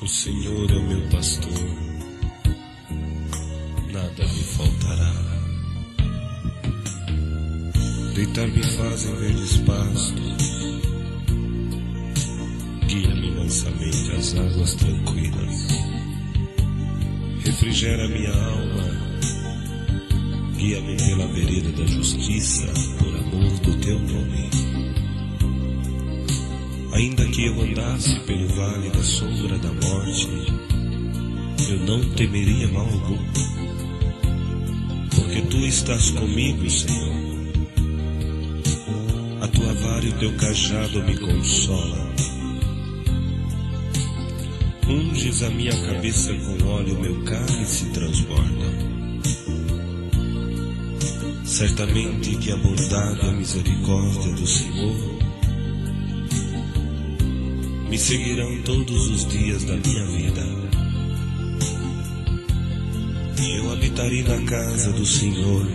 O Senhor é o meu pastor, nada me faltará. Deitar-me faz em verdes pastos, guia-me mansamente às águas tranquilas. Refrigera minha alma, guia-me pela vereda da justiça, por amor do teu nome. Ainda que eu andasse pelo vale da sombra da morte, eu não temeria mal algum, porque tu estás comigo, Senhor. A tua vara e o teu cajado me consolam. Unges a minha cabeça com óleo, meu cálice transborda. Certamente que a bondade e a misericórdia do Senhor me seguirão todos os dias da minha vida. Eu habitarei na casa do Senhor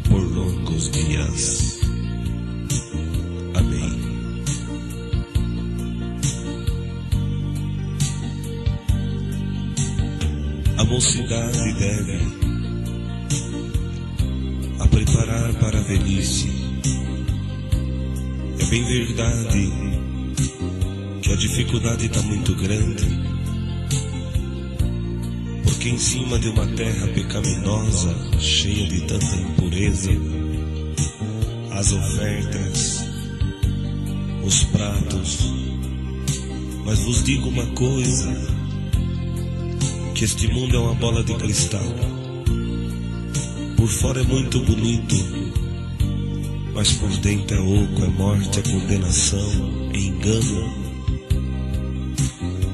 por longos dias. Amém. A mocidade deve a preparar para a velhice. É bem verdade que a dificuldade está muito grande, porque em cima de uma terra pecaminosa, cheia de tanta impureza, as ofertas, os pratos. Mas vos digo uma coisa, que este mundo é uma bola de cristal. Por fora é muito bonito, mas por dentro é oco, é morte, é condenação, é engano.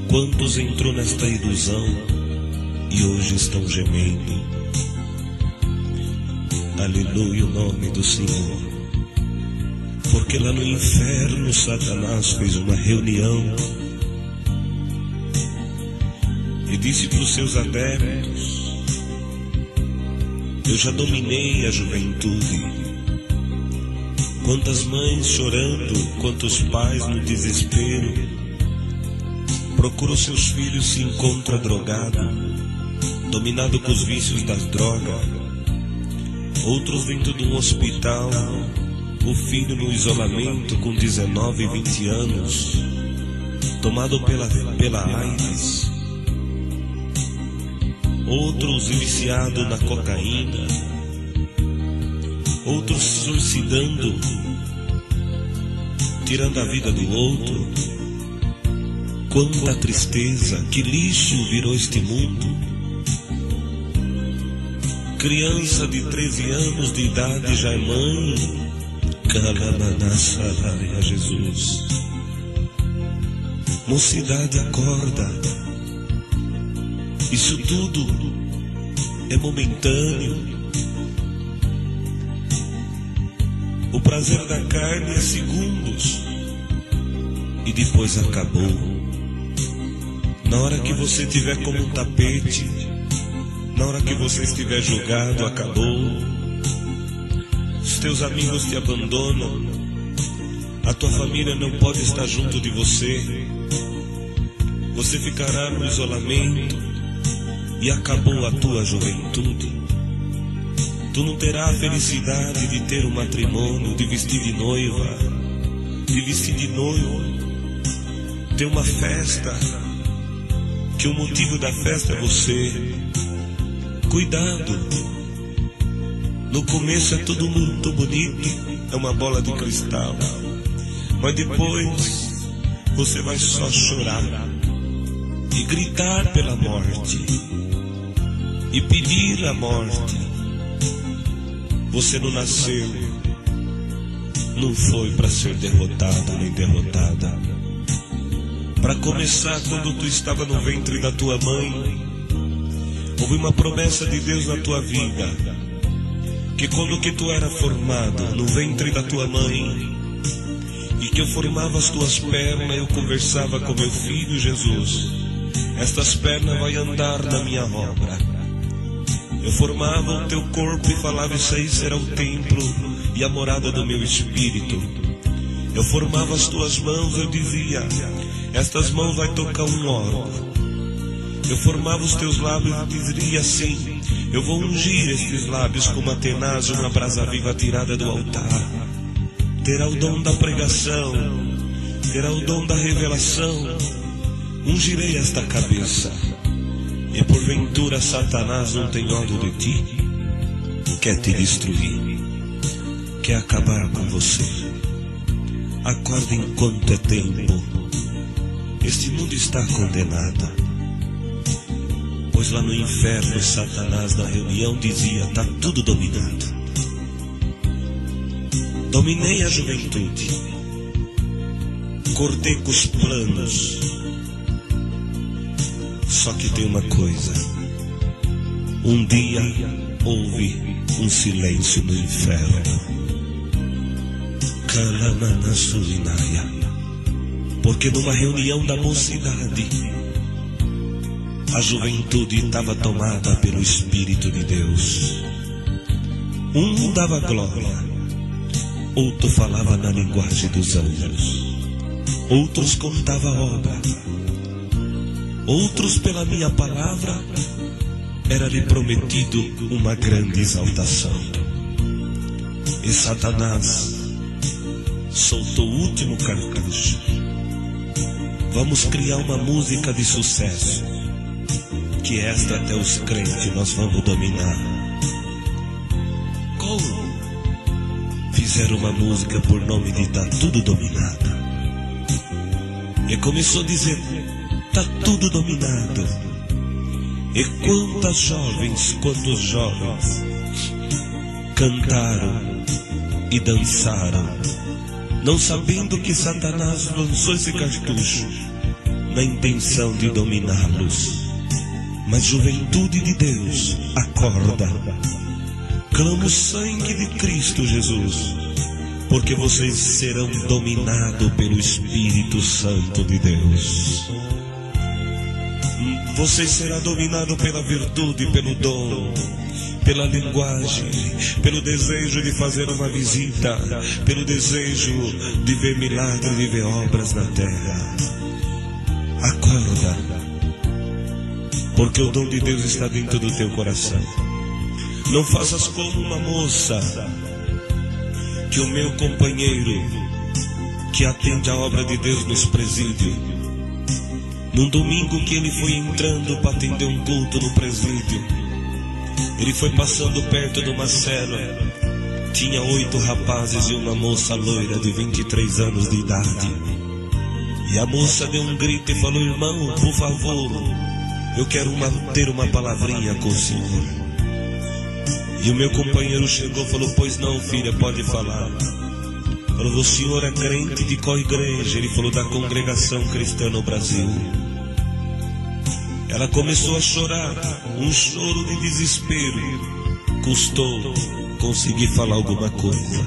Quantos entrou nesta ilusão e hoje estão gemendo? Aleluia, o nome do Senhor. Porque lá no inferno Satanás fez uma reunião e disse para os seus adeptos: eu já dominei a juventude. Quantas mães chorando, quantos pais no desespero, procuram seus filhos, se encontra drogado, dominado com os vícios das drogas. Outros dentro de um hospital, o filho no isolamento com 19 e 20 anos, tomado pela AIDS. Outros viciados na cocaína, outros se suicidando, tirando a vida do outro. Quanta tristeza, que lixo virou este mundo. Criança de 13 anos de idade já é mãe. Calabanassaraia, Jesus. Mocidade, acorda. Isso tudo é momentâneo. O prazer da carne é segundos e depois acabou. Na hora que você tiver como um tapete, na hora que você estiver julgado, acabou. Os teus amigos te abandonam, a tua família não pode estar junto de você. Você ficará no isolamento e acabou a tua juventude. Tu não terás a felicidade de ter um matrimônio, de vestir de noiva, de vestir de noivo, ter uma festa, que o motivo da festa é você. Cuidado, no começo é tudo muito bonito, é uma bola de cristal, mas depois você vai só chorar e gritar pela morte e pedir a morte. Você não nasceu, não foi para ser derrotado nem derrotada. Para começar, quando tu estava no ventre da tua mãe, houve uma promessa de Deus na tua vida, que quando que tu era formado no ventre da tua mãe, e que eu formava as tuas pernas, eu conversava com meu filho Jesus: estas pernas vão andar na minha obra. Eu formava o teu corpo e falava: isso aí será o templo e a morada do meu espírito. Eu formava as tuas mãos, eu dizia: estas mãos vai tocar um órgão. Eu formava os teus lábios e dizia assim: eu vou ungir estes lábios como a tenaz, uma brasa viva tirada do altar. Terá o dom da pregação, terá o dom da revelação. Ungirei esta cabeça. E porventura Satanás não tem ódio de ti? Quer te destruir, quer acabar com você. Acorda enquanto é tempo. Este mundo está condenado. Pois lá no inferno, Satanás na reunião dizia: está tudo dominado. Dominei a juventude, cortei com os planos. Só que tem uma coisa: um dia houve um silêncio no inferno. Kalananasuinaia. Porque numa reunião da mocidade, a juventude estava tomada pelo Espírito de Deus. Um dava glória, outro falava na linguagem dos anjos, outros contavam a obra, outros pela minha palavra era-lhe prometido uma grande exaltação. E Satanás soltou o último cartucho. Vamos criar uma música de sucesso, que esta até os crentes nós vamos dominar. Como? Fizeram uma música por nome de Tá Tudo Dominado. E começou a dizer: tá tudo dominado. E quantos jovens cantaram e dançaram, não sabendo que Satanás lançou esse cartucho na intenção de dominá-los. Mas juventude de Deus, acorda, clama o sangue de Cristo Jesus, porque vocês serão dominados pelo Espírito Santo de Deus. Vocês serão dominados pela virtude, pelo dom, pela linguagem, pelo desejo de fazer uma visita, pelo desejo de ver milagres, de ver obras na terra. Acorda, porque o dom de Deus está dentro do teu coração. Não faças como uma moça, que o meu companheiro, que atende a obra de Deus nos presídios, num domingo que ele foi entrando para atender um culto no presídio, ele foi passando perto de uma cela. Tinha 8 rapazes e uma moça loira de 23 anos de idade. E a moça deu um grito e falou: irmão, por favor, eu quero ter uma palavrinha com o senhor. E o meu companheiro chegou e falou: pois não, filha, pode falar. Falou: o senhor é crente de qual igreja? Ele falou: da Congregação Cristã no Brasil. Ela começou a chorar, um choro de desespero. Custou conseguir falar alguma coisa.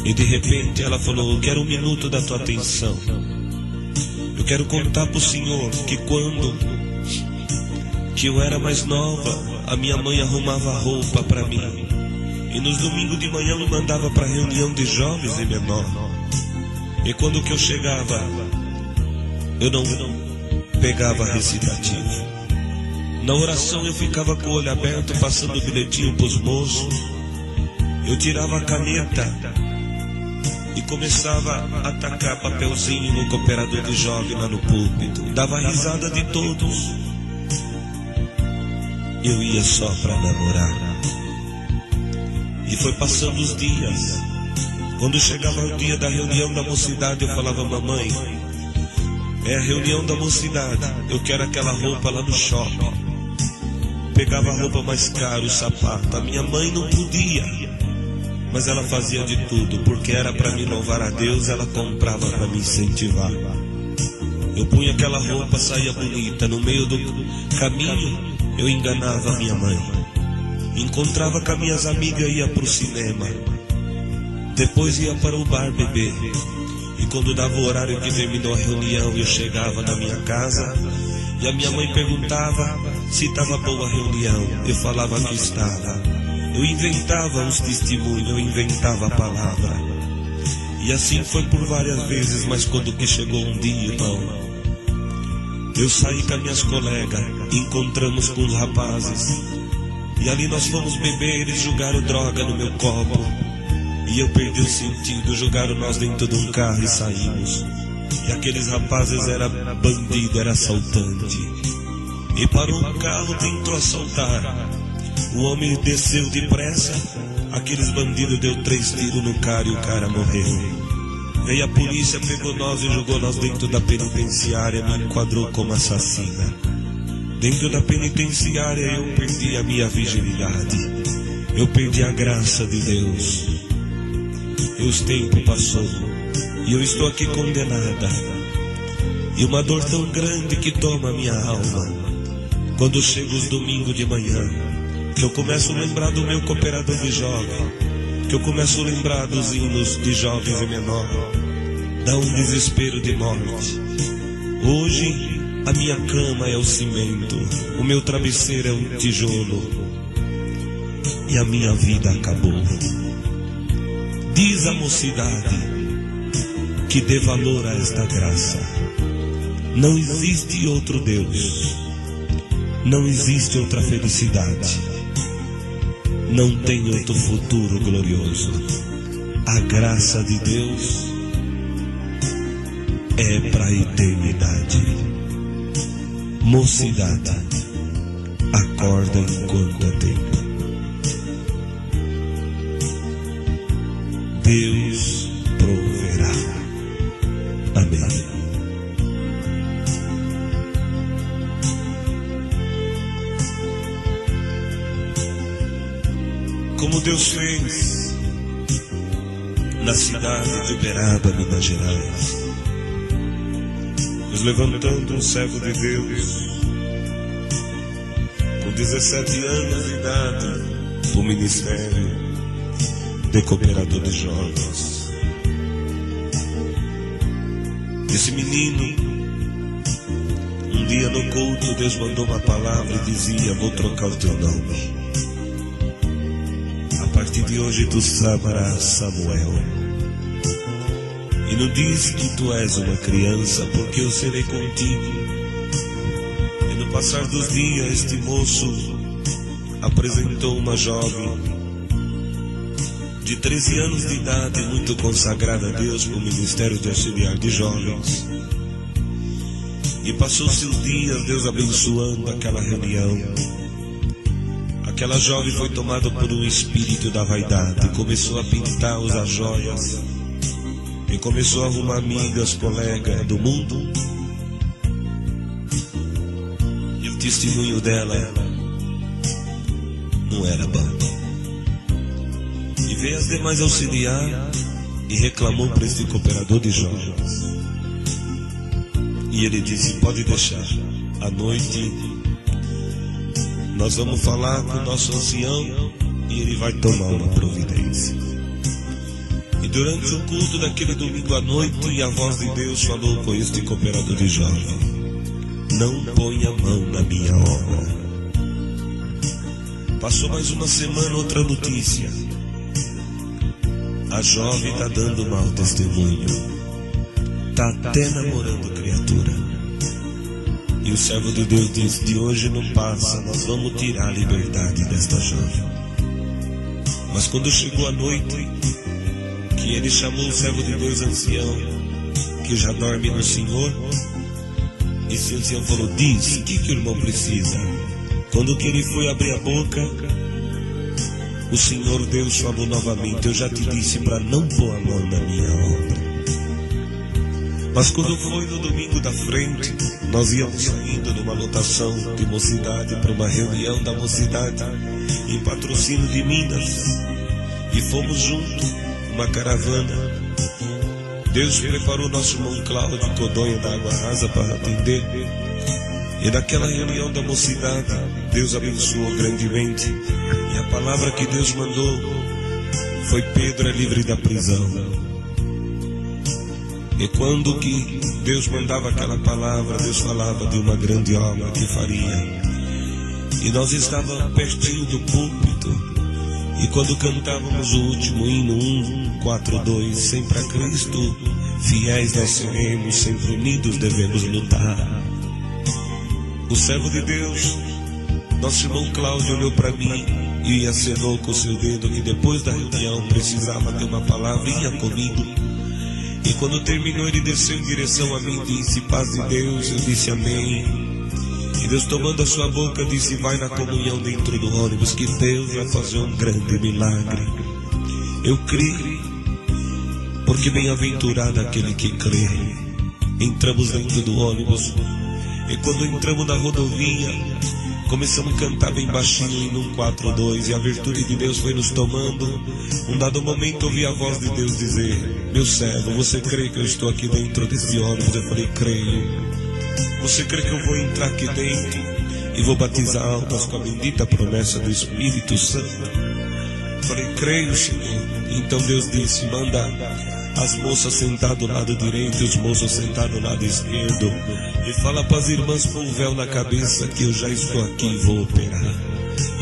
E de repente ela falou: eu quero 1 minuto da tua atenção. Eu quero contar para o senhor que quando eu era mais nova, a minha mãe arrumava roupa para mim. E nos domingos de manhã me mandava para reunião de jovens e menor. E quando que eu chegava, eu não pegava recitativo. Na oração eu ficava com o olho aberto, passando o bilhetinho para os moços. Eu tirava a caneta e começava a tacar papelzinho no cooperador de jovem lá no púlpito. Dava risada de todos. Eu ia só para namorar. E foi passando os dias. Quando chegava o dia da reunião da mocidade, eu falava: mamãe, é a reunião da mocidade, eu quero aquela roupa lá no shopping. Pegava a roupa mais cara, o sapato. A minha mãe não podia, mas ela fazia de tudo, porque era para me louvar a Deus. Ela comprava para me incentivar. Eu punha aquela roupa, saía bonita. No meio do caminho eu enganava a minha mãe. Encontrava com as minhas amigas, ia para o cinema, depois ia para o bar beber. E quando dava o horário que terminou a reunião, eu chegava na minha casa e a minha mãe perguntava se estava boa a reunião. Eu falava que estava. Eu inventava uns testemunhos, eu inventava a palavra. E assim foi por várias vezes, mas quando que chegou um dia, irmão, eu saí com as minhas colegas, encontramos com os rapazes, e ali nós fomos beber, eles jogaram droga no meu copo, e eu perdi o sentido, jogaram nós dentro de um carro e saímos. E aqueles rapazes eram bandido, era assaltante, e parou um carro, tentou assaltar. O homem desceu depressa, aqueles bandidos deu 3 tiros no cara e o cara morreu. Veio a polícia, pegou nós e jogou nós dentro da penitenciária, me enquadrou como assassina. Dentro da penitenciária eu perdi a minha virgindade, eu perdi a graça de Deus. E os tempos passou e eu estou aqui condenada, e uma dor tão grande que toma a minha alma. Quando chega os domingos de manhã, que eu começo a lembrar do meu cooperador de jovem, que eu começo a lembrar dos hinos de jovens e menor, dá um desespero de morte. Hoje a minha cama é o cimento, o meu travesseiro é um tijolo, e a minha vida acabou. Diz a mocidade que dê valor a esta graça. Não existe outro Deus, não existe outra felicidade, não tem outro futuro glorioso. A graça de Deus é para a eternidade. Mocidade, acorda enquanto é tempo. Deus proverá. Amém. Como Deus fez na cidade de Uberaba, Minas Gerais, nos levantando um servo de Deus com 17 anos de idade para o ministério de cooperador de jovens. Esse menino, um dia no culto, Deus mandou uma palavra e dizia: vou trocar o teu nome. A partir de hoje tu chamarás Samuel. E não diz que tu és uma criança, porque eu serei contigo. E no passar dos dias, este moço apresentou uma jovem de 13 anos de idade, muito consagrada a Deus para o Ministério de Auxiliar de Jovens. E passou-se os dias, Deus abençoando aquela reunião. Aquela jovem foi tomada por um espírito da vaidade, começou a pintar, usar joias, e começou a arrumar amigas, colegas do mundo. E o testemunho dela não era bom. E veio as demais auxiliar e reclamou para este cooperador de jovens. E ele disse: pode deixar, à noite nós vamos falar com o nosso ancião e ele vai tomar uma providência. E durante o culto daquele domingo à noite, a voz de Deus falou com este cooperador de jovem: não ponha a mão na minha obra. Passou mais uma semana, outra notícia: a jovem está dando mau testemunho, está até namorando criatura. E o servo de Deus disse: de hoje não passa, nós vamos tirar a liberdade desta jovem. Mas quando chegou a noite, que ele chamou o servo de Deus ancião, que já dorme no Senhor, esse ancião falou: diz, o que o irmão precisa? Quando que ele foi abrir a boca, o Senhor Deus falou novamente: eu já te disse para não pôr a mão na minha obra. Mas quando foi no domingo da frente, nós íamos saindo numa lotação de mocidade para uma reunião da mocidade em Patrocínio de Minas, e fomos juntos, uma caravana. Deus preparou nosso irmão Cláudio Codonha da Água Rasa para atender. E naquela reunião da mocidade, Deus abençoou grandemente. E a palavra que Deus mandou foi: Pedro é livre da prisão. E quando que Deus mandava aquela palavra, Deus falava de uma grande obra que faria. E nós estávamos pertinho do púlpito, e quando cantávamos o último hino, 142, sempre a Cristo, fiéis nós seremos, sempre unidos devemos lutar. O servo de Deus, nosso irmão Cláudio, olhou para mim e acenou com o seu dedo que depois da reunião precisava ter uma palavrinha comigo. E quando terminou, ele desceu em direção a mim e disse: paz de Deus. Eu disse amém. E Deus, tomando a sua boca, disse: vai na comunhão dentro do ônibus, que Deus vai fazer um grande milagre. Eu criei, porque bem-aventurado aquele que crê. Entramos dentro do ônibus, e quando entramos na rodovia, começamos a cantar bem baixinho em 142, e a virtude de Deus foi nos tomando. Um dado momento ouvi a voz de Deus dizer: meu servo, você crê que eu estou aqui dentro desse ônibus? Eu falei: creio. Você crê que eu vou entrar aqui dentro e vou batizar almas com a bendita promessa do Espírito Santo? Eu falei: creio, Senhor. Então Deus disse: manda as moças sentar do lado direito e os moços sentar do lado esquerdo, e fala para as irmãs pôr o véu na cabeça que eu já estou aqui e vou operar.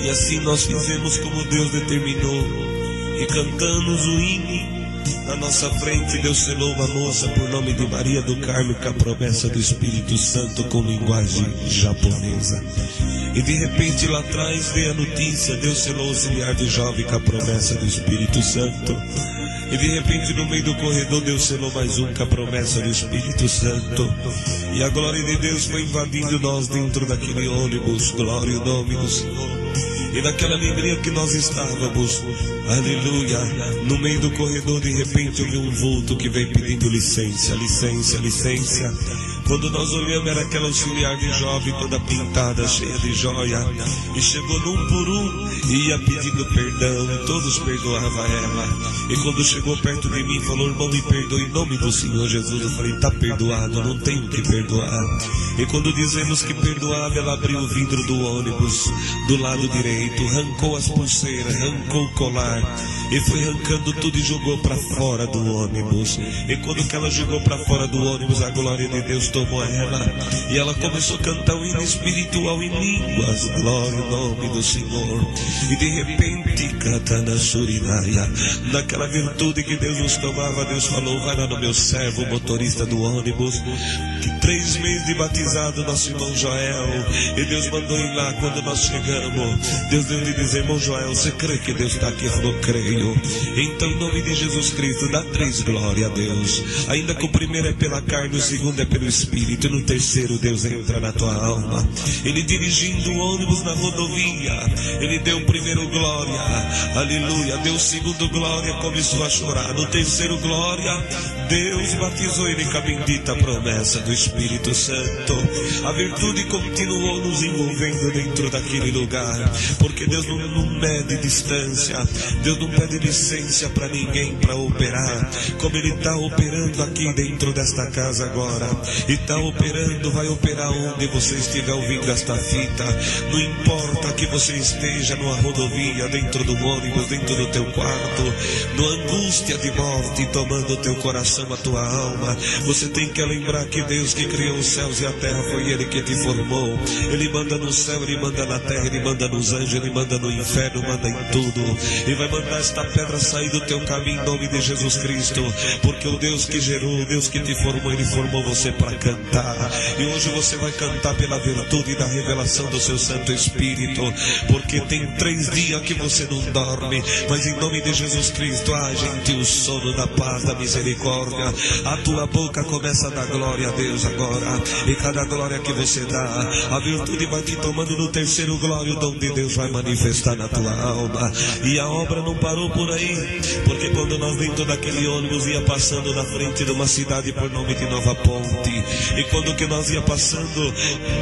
E assim nós fizemos como Deus determinou, e cantamos o hino. Na nossa frente Deus selou uma moça por nome de Maria do Carmo com a promessa do Espírito Santo com linguagem japonesa. E de repente lá atrás veio a notícia: Deus selou o auxiliar de jovem com a promessa do Espírito Santo. E de repente no meio do corredor Deus selou mais um com a promessa do Espírito Santo. E a glória de Deus foi invadindo nós dentro daquele ônibus. Glória ao nome do Senhor. E naquela alegria que nós estávamos, aleluia, no meio do corredor de repente eu vi um vulto que veio pedindo licença, licença, licença. Quando nós olhamos, era aquela auxiliar de jovem toda pintada, cheia de joia, e chegou num por um e ia pedindo perdão, e todos perdoavam ela. E quando chegou perto de mim, falou: irmão, me perdoe em nome do Senhor Jesus. Eu falei: está perdoado, não tenho que perdoar. E quando dizemos que perdoava, ela abriu o vidro do ônibus do lado direito, arrancou as pulseiras, arrancou o colar, e foi arrancando tudo e jogou para fora do ônibus. E quando que ela jogou para fora do ônibus, a glória de Deus tomou ela, e ela começou a cantar o hino espiritual em línguas. Glória ao nome do Senhor. E de repente, Katana Surinaia, naquela virtude que Deus nos tomava, Deus falou: vai lá no meu servo, motorista do ônibus, que 3 meses de batizado, nosso irmão Joel, e Deus mandou ir lá. Quando nós chegamos, Deus deu de dizer: irmão Joel, você crê que Deus está aqui? Eu falou: creio. Então, em nome de Jesus Cristo, dá 3 glória a Deus. Ainda que o primeiro é pela carne, o segundo é pelo Espírito, e no terceiro Deus entra na tua alma. Ele dirigindo o ônibus na rodovia, ele deu o primeiro glória, aleluia, deu o segundo glória, começou a chorar. No terceiro glória, Deus batizou ele com a bendita promessa do Espírito Santo. A virtude continuou nos envolvendo dentro daquele lugar, porque Deus não mede distância, Deus não pede licença para ninguém para operar, como Ele está operando aqui dentro desta casa agora. E está operando, vai operar onde você estiver ouvindo esta fita. Não importa que você esteja numa rodovia, dentro do ônibus, dentro do teu quarto, numa angústia de morte tomando o teu coração, a tua alma. Você tem que lembrar que Deus que criou os céus e a terra foi Ele que te formou. Ele manda no céu, Ele manda na terra, Ele manda nos anjos, Ele manda no inferno, manda em tudo. E vai mandar esta pedra sair do teu caminho em nome de Jesus Cristo, porque o Deus que gerou, o Deus que te formou, Ele formou você para cantar. E hoje você vai cantar pela virtude da revelação do seu Santo Espírito, porque tem 3 dias que você não dorme, mas em nome de Jesus Cristo, gente, o sono da paz, da misericórdia. A tua boca começa a dar glória a Deus agora, e cada glória que você dá, a virtude vai te tomando. No terceiro glória, o dom de Deus vai manifestar na tua alma. E a obra não parou por aí, porque quando nós dentro daquele ônibus ia passando na frente de uma cidade por nome de Nova Ponte, e quando que nós ia passando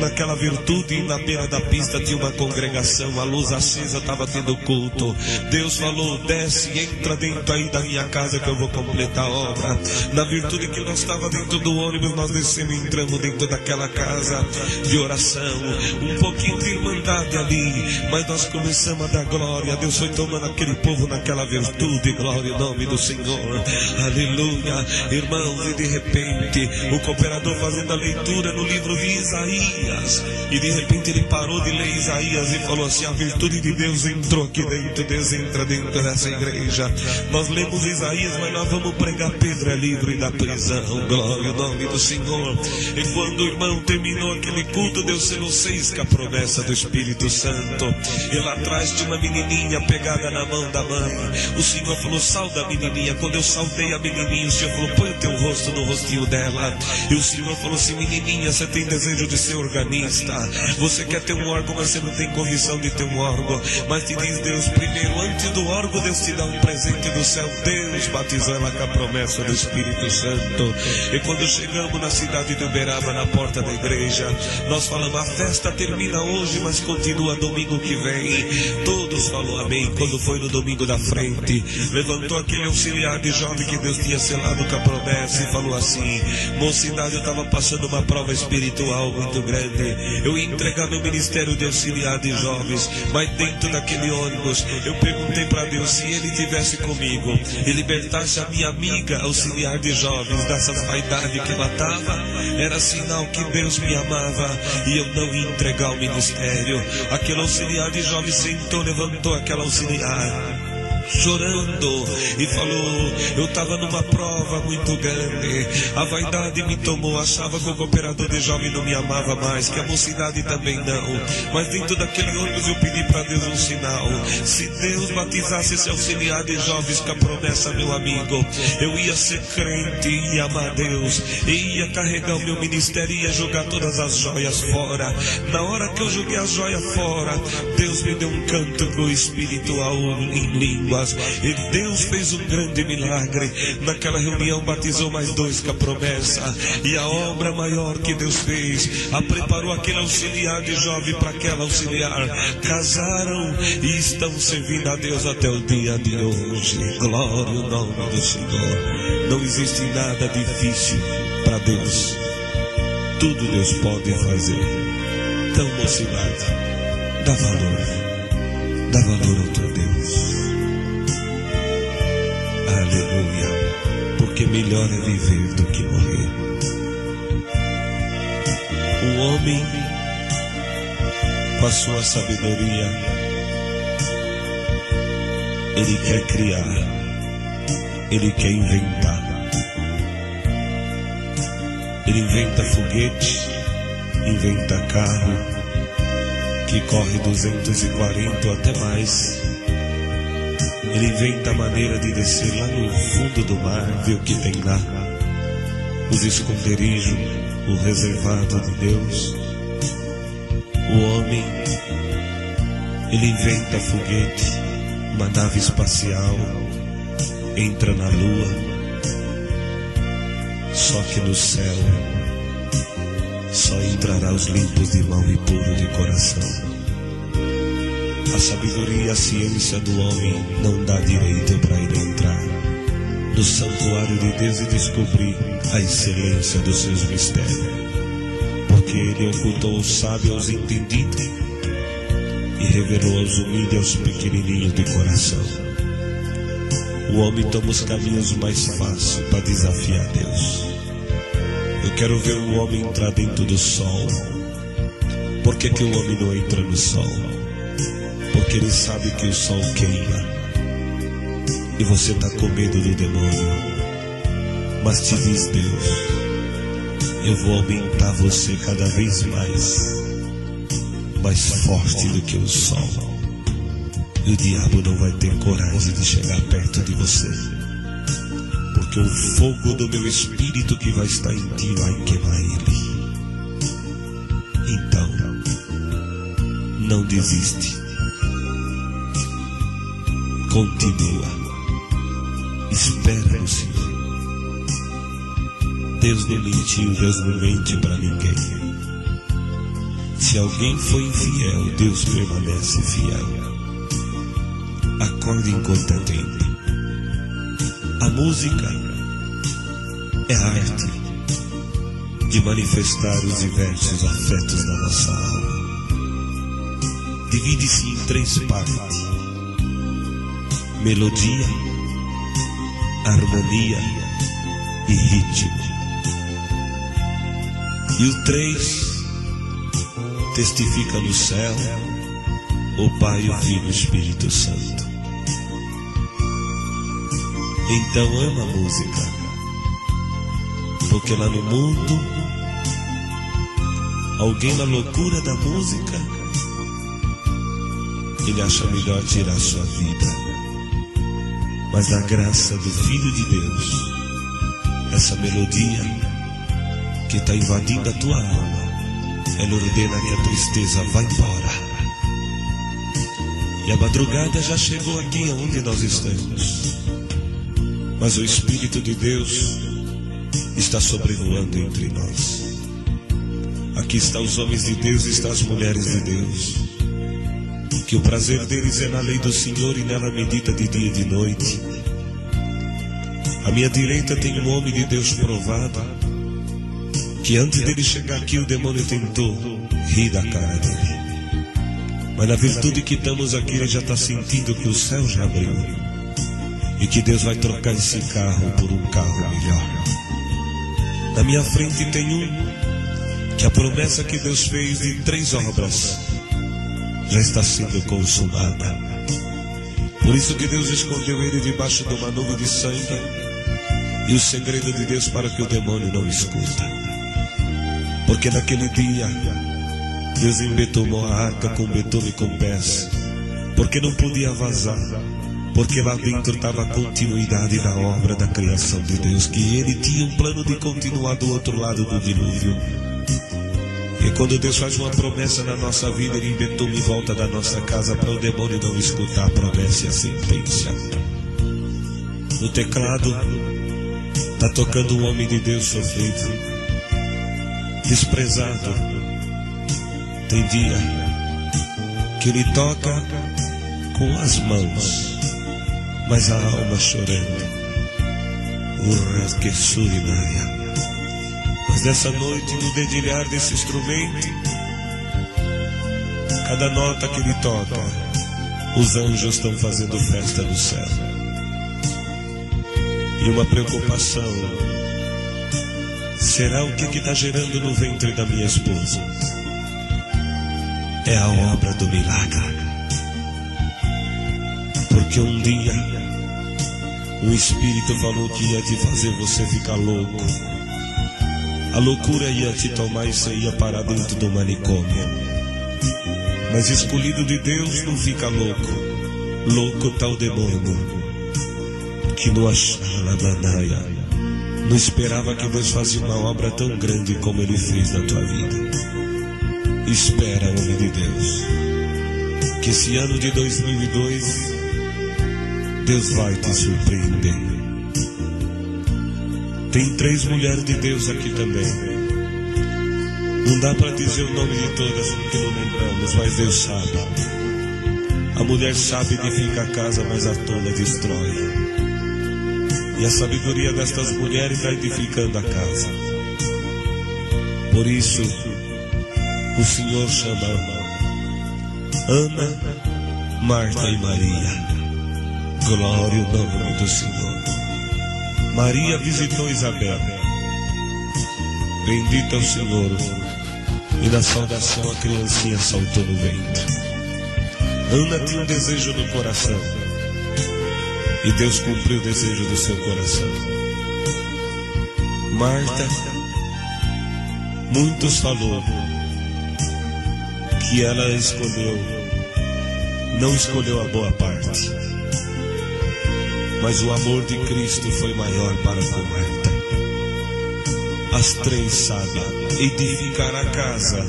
naquela virtude, na beira da pista tinha uma congregação, a luz acesa, estava tendo culto. Deus falou: desce, entra dentro aí da minha casa que eu vou completar a obra. Na virtude que nós estava dentro do ônibus, nós descemos e entramos dentro daquela casa de oração, um pouquinho de irmandade ali, mas nós começamos a dar glória. Deus foi tomando aquele povo naquela virtude, glória ao nome do Senhor, aleluia, irmãos. E de repente o cooperador fazendo a leitura no livro de Isaías, e de repente ele parou de ler Isaías e falou assim: a virtude de Deus entrou aqui dentro. Deus entra dentro dessa igreja. Nós lemos Isaías, mas nós vamos pregar Pedro é livre da prisão, glória ao nome do Senhor. E quando o irmão terminou aquele culto, Deus selou 6 com a promessa do Espírito Santo. E lá atrás tinha uma menininha pegada na mão da mãe. O Senhor falou: sauda a menininha. Quando eu saudei a menininha, o Senhor falou: põe o teu rosto no rostinho dela. E o Senhor falou assim: menininha, você tem desejo de ser organista, você quer ter um órgão, mas você não tem condição de ter um órgão. Mas te diz Deus, primeiro, antes do órgão, Deus te dá um presente do céu. Deus batizou ela com a promessa do Espírito Santo. E quando chegamos na cidade de Uberaba, na porta da igreja, nós falamos: a festa termina hoje, mas continua domingo que vem. Todos falaram amém. Quando foi no domingo da frente, levantou aquele auxiliar de jovem que Deus tinha selado com a promessa e falou assim: mocidade, eu estava passando uma prova espiritual muito grande. Eu ia entregar meu ministério de auxiliar de jovens, mas dentro daquele ônibus eu perguntei para Deus se Ele estivesse comigo e libertasse a minha amiga auxiliar de jovens dessas vaidades que ela estava, era sinal que Deus me amava e eu não ia entregar o ministério. Aquele auxiliar de jovens sentou, levantou aquela auxiliar chorando e falou: eu estava numa prova muito grande, a vaidade me tomou, achava que o cooperador de jovem não me amava mais, que a mocidade também não, mas dentro daquele ônibus eu pedi para Deus um sinal. Se Deus batizasse esse auxiliar de jovens com a promessa, meu amigo, eu ia ser crente, ia amar Deus, ia carregar o meu ministério, ia jogar todas as joias fora. Na hora que eu joguei as joias fora, Deus me deu um cântico espiritual em língua. E Deus fez um grande milagre. Naquela reunião batizou mais 2 com a promessa. E a obra maior que Deus fez, a preparou aquele auxiliar de jovem para aquela auxiliar. Casaram e estão servindo a Deus até o dia de hoje. Glória ao nome do Senhor. Não existe nada difícil para Deus. Tudo Deus pode fazer. Então, mocidade, dá valor ao teu Deus. Aleluia, porque melhor é viver do que morrer. O homem, com a sua sabedoria, ele quer criar, ele quer inventar. Ele inventa foguete, inventa carro, que corre 240 ou até mais. Ele inventa a maneira de descer lá no fundo do mar, ver o que tem lá, os esconderijos, o reservado de Deus. O homem, ele inventa foguete, uma nave espacial, entra na lua. Só que no céu só entrará os limpos de mão e puro de coração. A sabedoria e a ciência do homem não dá direito para ele entrar no santuário de Deus e descobrir a excelência dos seus mistérios, porque ele ocultou os sábios aos entendidos e revelou aos humildes e aos pequenininhos de coração. O homem toma os caminhos mais fáceis para desafiar Deus. Eu quero ver o homem entrar dentro do sol. Por que que o homem não entra no sol? Porque ele sabe que o sol queima e você está com medo do demônio. Mas te diz Deus: eu vou aumentar você cada vez mais forte do que o sol. E o diabo não vai ter coragem de chegar perto de você, porque o fogo do meu espírito que vai estar em ti vai queimar ele. Então, não desiste. Continua, espera no Senhor. Deus não mentiu, Deus não mente para ninguém. Se alguém foi infiel, Deus permanece fiel. Acorde enquanto é tempo. A música é a arte de manifestar os diversos afetos da nossa alma. Divide-se em 3 partes: melodia, harmonia e ritmo. E o 3 testifica no céu o Pai, o Filho e o Espírito Santo. Então ama a música, porque lá no mundo, alguém na loucura da música, ele acha melhor tirar sua vida. Mas na graça do Filho de Deus, essa melodia que está invadindo a tua alma, ela ordena que a tristeza vá embora. E a madrugada já chegou aqui onde nós estamos, mas o Espírito de Deus está sobrevoando entre nós. Aqui estão os homens de Deus e estão as mulheres de Deus, que o prazer deles é na lei do Senhor e nela medita de dia e de noite. À minha direita tem um homem de Deus provado, que antes dele chegar aqui o demônio tentou rir da cara dele. Mas na virtude que estamos aqui, ele já está sentindo que o céu já abriu e que Deus vai trocar esse carro por um carro melhor. Na minha frente tem um que a promessa que Deus fez de 3 obras já está sendo consumada. Por isso que Deus escondeu ele debaixo de uma nuvem de sangue, e o segredo de Deus para que o demônio não escuta. Porque naquele dia Deus embetumou a arca com betume e com pés, porque não podia vazar, porque lá dentro estava a continuidade da obra da criação de Deus, que ele tinha um plano de continuar do outro lado do dilúvio. E quando Deus faz uma promessa na nossa vida, ele embetume em volta da nossa casa para o demônio não escutar a promessa e a sentença. No teclado está tocando um homem de Deus sofrido, desprezado. Tem dia que ele toca com as mãos, mas a alma chorando. Mas nessa noite, no dedilhar desse instrumento, cada nota que ele toca, os anjos estão fazendo festa no céu. E uma preocupação: será o que está gerando no ventre da minha esposa? É a obra do milagre. Porque um dia o Espírito falou que ia te fazer você ficar louco. A loucura ia te tomar e você ia parar dentro do manicômio. Mas escolhido de Deus não fica louco. Louco tá o demônio, que não achava Manaia, não esperava que Deus fazia uma obra tão grande como Ele fez na tua vida. Espera, homem de Deus, que esse ano de 2002 Deus vai te surpreender. Tem 3 mulheres de Deus aqui também. Não dá para dizer o nome de todas porque não lembramos, mas Deus sabe. A mulher sabe edificar a casa, mas a tola destrói. E a sabedoria destas mulheres está edificando a casa. Por isso o Senhor chama Ana, Marta e Maria. Glória ao nome do Senhor. Maria visitou Isabel. Bendito é o Senhor. E na saudação a criancinha saltou no ventre. Ana tinha um desejo no coração, e Deus cumpriu o desejo do seu coração. Marta, muitos falou que ela não escolheu a boa parte, mas o amor de Cristo foi maior para com Marta. As 3 sabem edificar a casa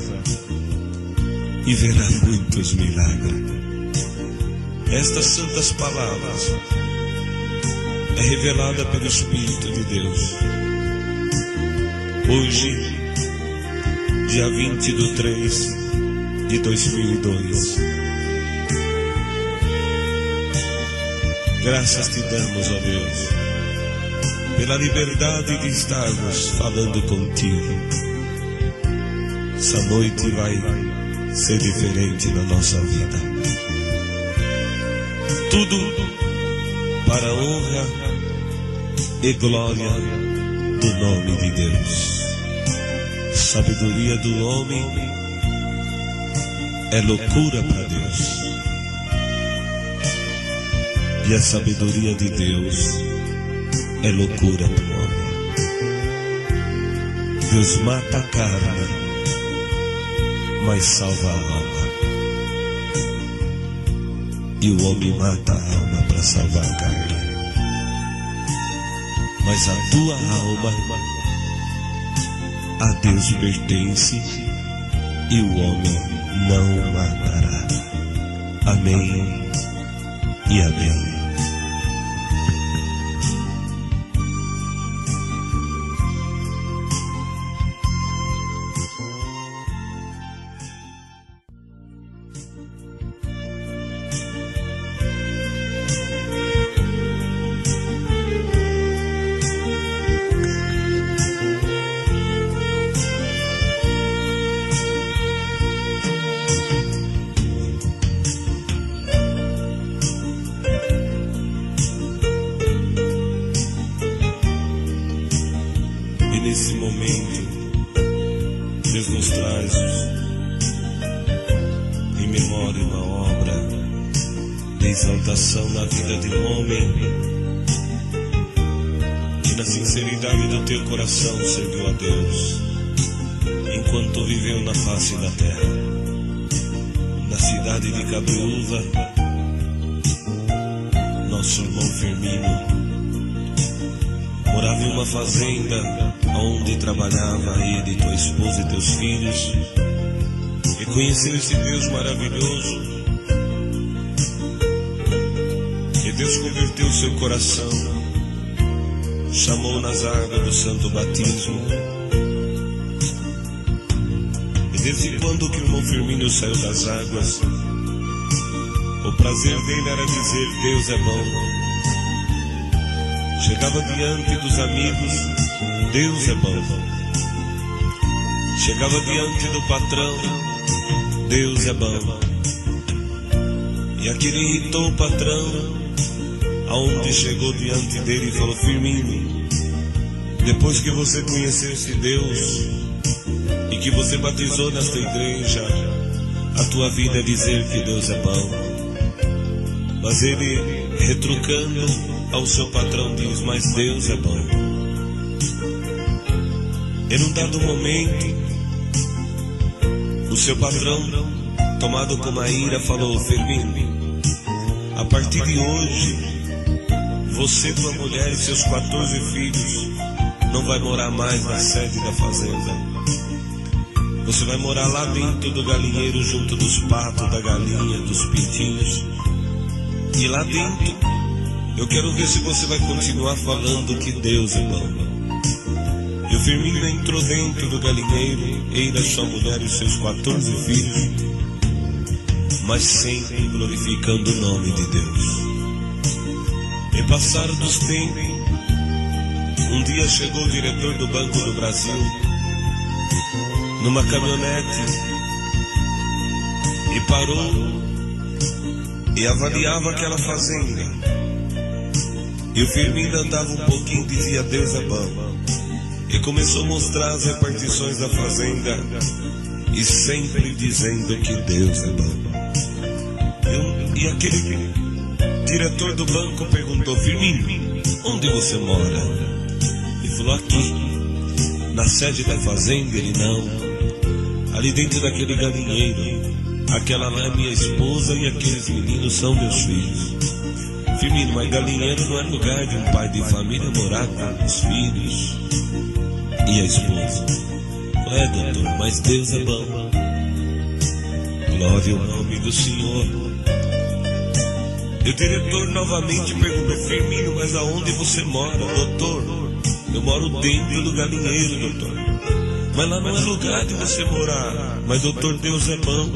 e verá muitos milagres. Estas santas palavras é revelada pelo Espírito de Deus. Hoje, dia 20/3/2002, graças te damos, ó Deus, pela liberdade de estarmos falando contigo. Essa noite vai ser diferente na nossa vida. Tudo para a honra e glória do nome de Deus. Sabedoria do homem é loucura para Deus. E a sabedoria de Deus é loucura para o homem. Deus mata a carne, mas salva a alma. E o homem mata a alma para salvar a carne. Mas a tua alma a Deus pertence e o homem não matará. Amém e amém. Nesse momento, Deus nos traz em memória uma obra de exaltação na vida de um homem que na sinceridade do teu coração serviu a Deus enquanto viveu na face da terra. Na cidade de Cabreúva, nosso irmão Firmino morava em uma fazenda onde trabalhava ele, tua esposa e teus filhos, e conheceu esse Deus maravilhoso, e Deus converteu seu coração, chamou nas águas do santo batismo, e desde quando que o irmão Firmino saiu das águas, o prazer dele era dizer: Deus é bom. Chegava diante dos amigos: Deus é bom. Chegava diante do patrão: Deus é bom. E aquele irritou o patrão, aonde chegou diante dele e falou: Firmino, depois que você conheceu esse Deus e que você batizou nesta igreja, a tua vida é dizer que Deus é bom. Mas ele, retrucando ao seu patrão, diz: mas Deus é bom. Em um dado momento, o seu patrão, tomado com uma ira, falou: Firmino, a partir de hoje, você, tua mulher e seus 14 filhos não vai morar mais na sede da fazenda. Você vai morar lá dentro do galinheiro, junto dos patos, da galinha, dos pintinhos. E lá dentro, eu quero ver se você vai continuar falando que Deus é bom. E o Firmino entrou dentro do galinheiro, ele, a sua mulher e os seus 14 filhos, mas sempre glorificando o nome de Deus. E passar dos tempos, um dia chegou o diretor do Banco do Brasil, numa caminhonete, e parou e avaliava aquela fazenda. E o Firmino andava um pouquinho e dizia: Deus é bom. E começou a mostrar as repartições da fazenda, e sempre dizendo que Deus é bom. E aquele diretor do banco perguntou: Firmino, onde você mora? Ele falou: aqui, na sede da fazenda. Ele: não, ali dentro daquele galinheiro. Aquela lá é minha esposa e aqueles meninos são meus filhos. Firmino, mas galinheiro não é lugar de um pai de família morar com os filhos e a esposa. É, doutor, mas Deus é bom. Glória ao nome do Senhor. E o diretor novamente perguntou: Firmino, mas aonde você mora? Doutor, eu moro dentro do galinheiro, doutor. Mas lá não é lugar de você morar. Mas doutor, Deus é bom.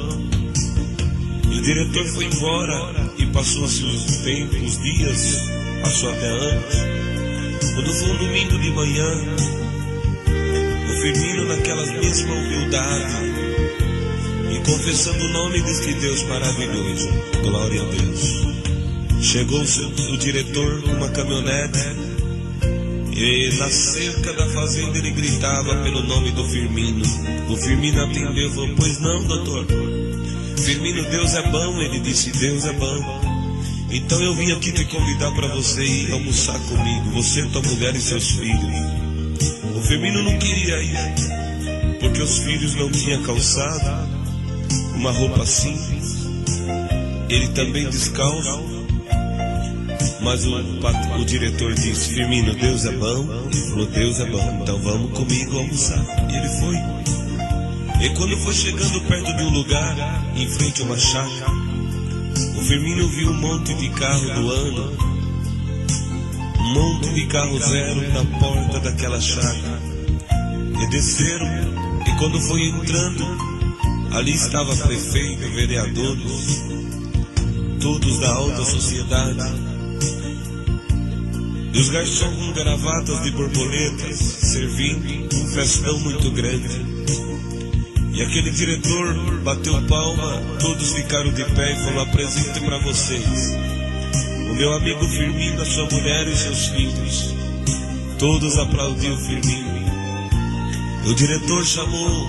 E o diretor foi embora e passou-se os tempos, os dias, passou até anos. Quando foi um domingo de manhã, o Firmino, naquela mesma humildade e confessando o nome deste Deus maravilhoso, glória a Deus, chegou o diretor com uma caminhonete e na cerca da fazenda ele gritava pelo nome do Firmino. O Firmino atendeu e falou: pois não, doutor? Firmino, Deus é bom. Ele disse: Deus é bom. Então eu vim aqui te convidar para você ir almoçar comigo, você, tua mulher e seus filhos. O Firmino não queria ir, porque os filhos não tinham calçado, uma roupa simples, ele também descalço. Mas o diretor disse: Firmino, Deus é bom. Ele falou: Deus é bom, então vamos comigo almoçar. E ele foi. E quando foi chegando perto de um lugar, em frente a uma chácara, o Firmino viu um monte de carro do ano, um monte de carro zero na porta daquela chácara. E desceram, e quando foi entrando, ali estava prefeito, vereadores, todos da alta sociedade, e os garçons com gravatas de borboletas, servindo um festão muito grande. E aquele diretor bateu palma, todos ficaram de pé e falou: apresente para vocês o meu amigo Firmino, a sua mulher e seus filhos. Todos aplaudiram Firmino. O diretor chamou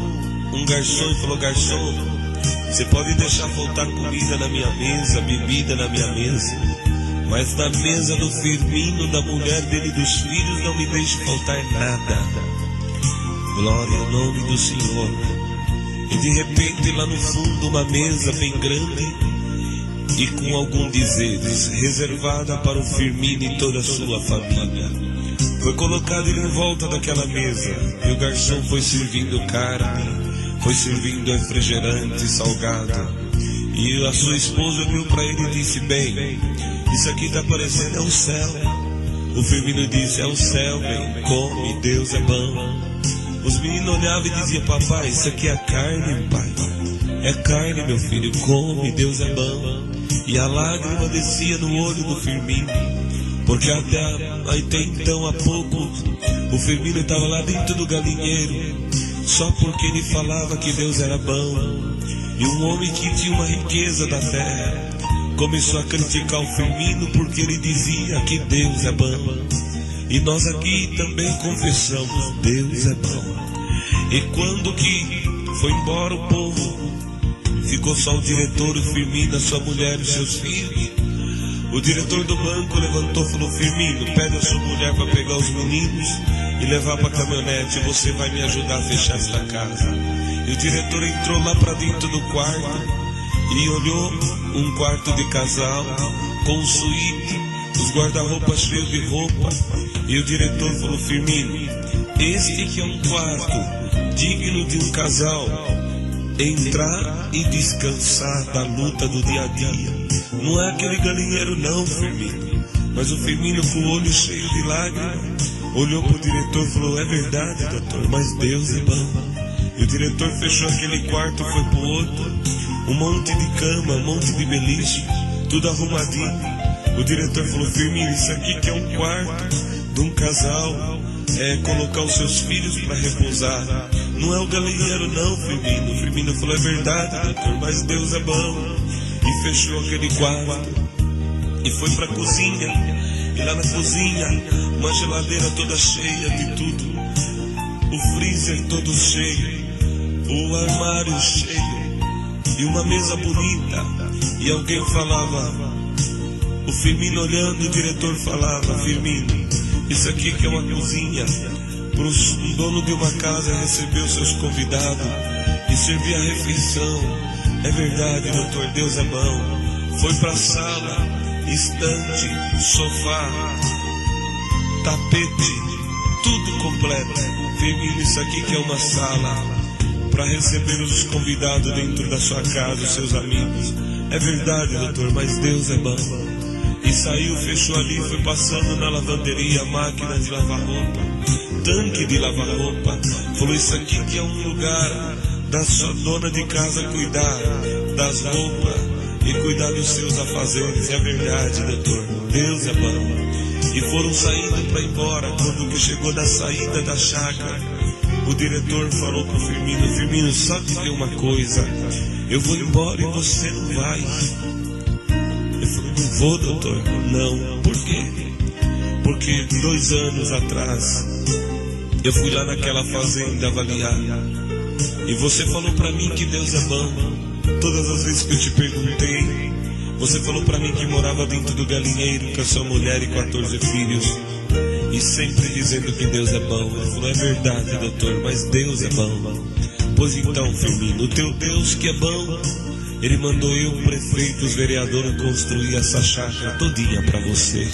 um garçom e falou: garçom, você pode deixar faltar comida na minha mesa, bebida na minha mesa, mas na mesa do Firmino, da mulher dele e dos filhos, não me deixe faltar nada. Glória ao nome do Senhor. E de repente, lá no fundo, uma mesa bem grande e com alguns dizeres, reservada para o Firmino e toda a sua família. Foi colocado ele em volta daquela mesa, e o garçom foi servindo carne, foi servindo refrigerante, salgado. E a sua esposa viu para ele e disse: bem, isso aqui está parecendo é o céu. O Firmino disse: é o céu, bem, come, Deus é bom. Os meninos olhavam e diziam: papai, isso aqui é carne, pai. É carne, meu filho, come, Deus é bom. E a lágrima descia no olho do Firmino, porque até então, há pouco, o Firmino estava lá dentro do galinheiro, só porque ele falava que Deus era bom. E um homem que tinha uma riqueza da terra começou a criticar o Firmino porque ele dizia que Deus é bom. E nós aqui também confessamos: Deus é bom. E quando que foi embora o povo, ficou só o diretor, o Firmino, a sua mulher e seus filhos. O diretor do banco levantou e falou: Firmino, pede a sua mulher para pegar os meninos e levar para a caminhonete, você vai me ajudar a fechar esta casa. E o diretor entrou lá para dentro do quarto e olhou um quarto de casal com suíte, os guarda-roupas cheios de roupa. E o diretor falou: Firmino, este que é um quarto digno de um casal entrar e descansar da luta do dia a dia. Não é aquele galinheiro não, Firmino. Mas o Firmino, com o olho cheio de lágrimas, olhou para o diretor e falou: é verdade, doutor, mas Deus é bom. E o diretor fechou aquele quarto, foi para o outro, um monte de cama, um monte de beliche, tudo arrumadinho. O diretor falou: Firmino, isso aqui que é um quarto de um casal, é colocar os seus filhos para repousar. Não é o galinheiro não, Firmino. O Firmino falou: é verdade, doutor, mas Deus é bom. E fechou aquele quarto e foi para a cozinha. E lá na cozinha, uma geladeira toda cheia de tudo, o freezer todo cheio, o armário cheio e uma mesa bonita. E alguém falava, o Firmino olhando, o diretor falava: Firmino, isso aqui que é uma cozinha para o dono de uma casa receber os seus convidados e servir a refeição. É verdade, doutor, Deus é bom. Foi para a sala, estante, sofá, tapete, tudo completo. Firmino, isso aqui que é uma sala para receber os convidados dentro da sua casa, os seus amigos. É verdade, doutor, mas Deus é bom. E saiu, fechou ali, foi passando na lavanderia, máquina de lavar roupa, tanque de lavar roupa. Falou: isso aqui que é um lugar da sua dona de casa cuidar das roupas e cuidar dos seus afazeres. É verdade, doutor, Deus é bom. e foram saindo para ir embora. Quando que chegou na saída da chácara, o diretor falou pro Firmino: Firmino, só dizer uma coisa, eu vou embora e você não vai. Ele falou: não vou, doutor. Não. Por quê? Porque 2 anos atrás eu fui lá naquela fazenda avaliar, e você falou pra mim que Deus é bom. Todas as vezes que eu te perguntei, você falou pra mim que morava dentro do galinheiro com a sua mulher e 14 filhos, e sempre dizendo que Deus é bom. Ele falou: é verdade, doutor, mas Deus é bom. Pois então, Firmino, o teu Deus que é bom, ele mandou eu, o prefeito, os vereadores, construir essa chácara todinha pra você.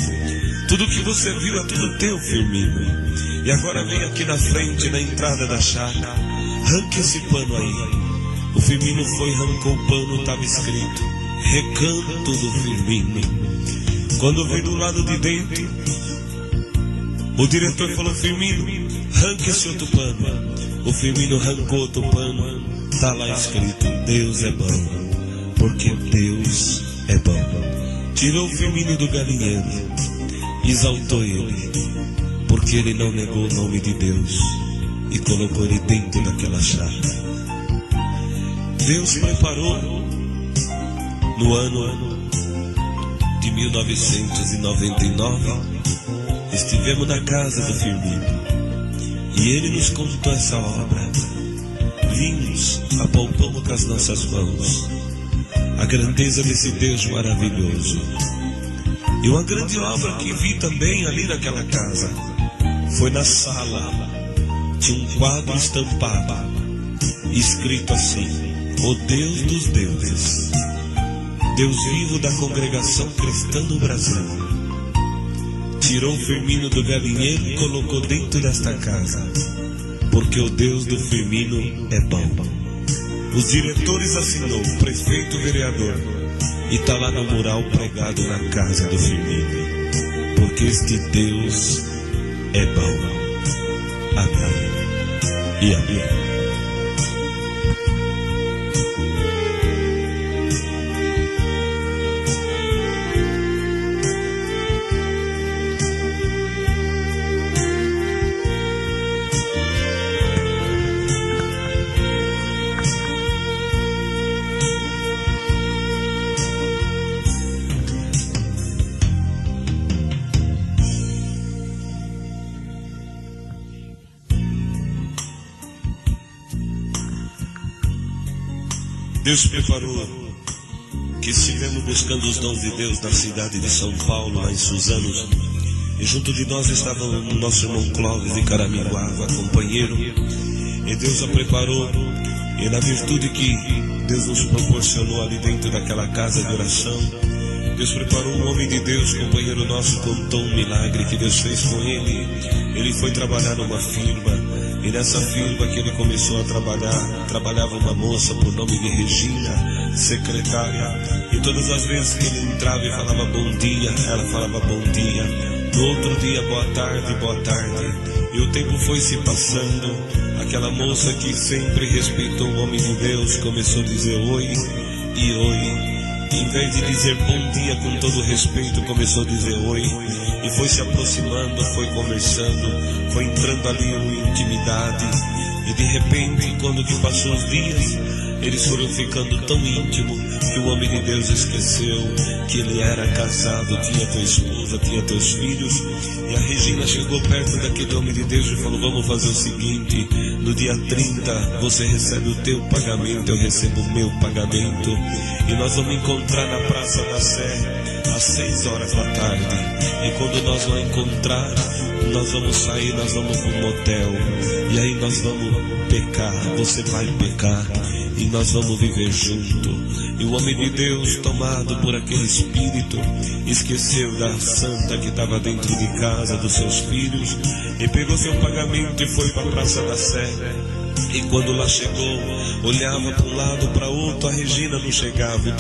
Tudo que você viu é tudo teu, Firmino. E agora vem aqui na frente, na entrada da chácara, arranque esse pano aí. O Firmino foi, arrancou o pano, estava escrito: Recanto do Firmino. Quando veio do lado de dentro, o diretor falou: Firmino, arranque esse outro pano. O Firmino arrancou outro pano, está lá escrito: Deus é bom, porque Deus é bom. Tirou o Firmino do galinheiro, exaltou ele, porque ele não negou o nome de Deus, e colocou ele dentro daquela chácara. Deus preparou no ano de 1999, estivemos na casa do Firmino, e ele nos contou essa obra. Vimos, apalpamos com as nossas mãos a grandeza desse Deus maravilhoso. E uma grande obra que vi também ali naquela casa foi na sala. Tinha um quadro estampado, escrito assim: O Deus dos deuses, Deus vivo da congregação cristã do Brasil. Tirou o Firmino do galinheiro e colocou dentro desta casa, porque o Deus do Firmino é bom. Os diretores assinou, o prefeito, o vereador, e está lá no mural pregado na casa do Firmino, porque este Deus é bom. Amém e amém. Deus preparou que estivemos buscando os dons de Deus na cidade de São Paulo, lá em Suzanos, e junto de nós estava o nosso irmão Clóvis de Caraminguava, companheiro, e Deus a preparou, e na virtude que Deus nos proporcionou ali dentro daquela casa de oração, Deus preparou um homem de Deus, companheiro nosso, contou um milagre que Deus fez com ele. Ele foi trabalhar numa firma, e nessa firma que ele começou a trabalhar, trabalhava uma moça por nome de Regina, secretária, e todas as vezes que ele entrava e falava bom dia, ela falava bom dia. No outro dia, boa tarde, boa tarde. E o tempo foi se passando. Aquela moça que sempre respeitou o homem de Deus começou a dizer oi e oi. Em vez de dizer bom dia com todo respeito, começou a dizer oi. E foi se aproximando, foi conversando, foi entrando ali em intimidade. E de repente, quando que passou os dias, eles foram ficando tão íntimos que o homem de Deus esqueceu que ele era casado, tinha tua esposa, tinha teus filhos. E a Regina chegou perto daquele homem de Deus e falou: vamos fazer o seguinte, no dia 30 você recebe o teu pagamento, eu recebo o meu pagamento, e nós vamos encontrar na Praça da Sé às 6 horas da tarde. E quando nós vamos encontrar, nós vamos sair, nós vamos para um motel, e aí nós vamos pecar, você vai pecar, e nós vamos viver junto. E o homem de Deus, tomado por aquele espírito, esqueceu da santa que estava dentro de casa, dos seus filhos, e pegou seu pagamento e foi para a Praça da Sé. E quando lá chegou, olhava para um lado, para outro, a Regina não chegava.